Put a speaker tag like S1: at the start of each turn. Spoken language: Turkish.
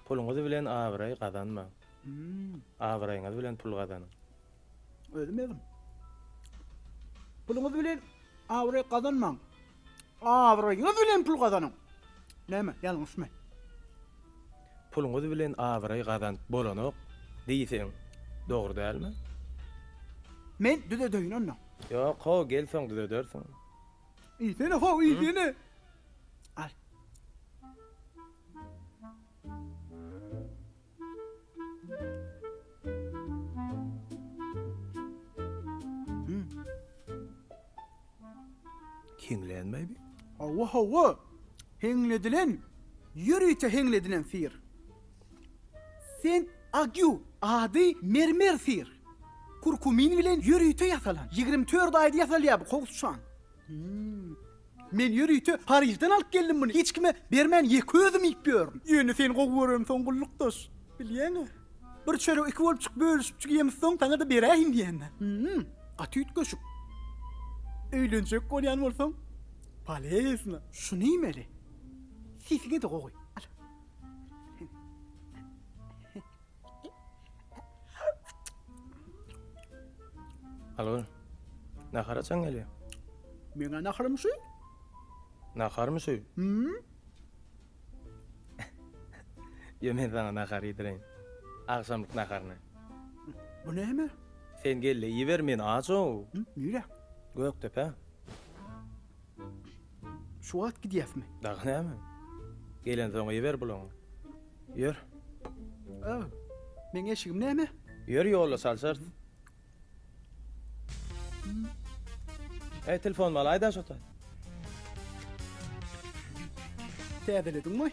S1: Puluňyzy bilen awray gazanma. Awraýyňyz bilen pul gazanyň.
S2: Özüm özüm. Puluňyzy bilen awray gazanmaň. Awraýyňyz bilen pul gazanyň. Näme? Ýalňyşmy?
S1: Puluňyzy bilen awray gazanyp bolanok diýseň, dogry dälmi?
S2: Men düze döýün onda.
S1: Ýok, ho gelseň düze dersiň.
S2: İýsene ho, İýsene. Al.
S1: Kiňlenmeýbi?
S2: Hawa hawa. Heňledilen, ýürüýte heňledilen sir. Sen agyu ady mermer sir. Kurkumin bilen ýürüýte ýasalan. 24 aýda ýasalýar bu howşan. Men ýürüýte Parijden alyp geldim bunu. Hiç kime bermen ýeki özüm iýip berdim. Ýöne sen gowurym soňgulykdaş. Bilýäňi? Bir çörek iki bolup çyk bölüşip çyk ýemiş soň taňa da beräýin diýende. Atýyt göşük. Öýlenjek bolýan bolsaň, palesna. Şunu ýemeli. Sisine de goý. Al.
S1: Alo. Nahara çaň gelýär.
S2: Meňe nahrymşy?
S1: Naharmy söý? Ýömen sana nahar ýedireň. Akşamlyk naharny.
S2: Bu näme?
S1: Sen gelle ýeber men aço.
S2: Ýüre.
S1: Göktepe.
S2: Şu wagt gidýäsmi?
S1: Dagy näme? Gelen soň ýeber bulaň. Ýör.
S2: Meň eşigim näme?
S1: Ýör ýolla salsar. Telefon mal aýda şota.
S2: Täzeledin mi?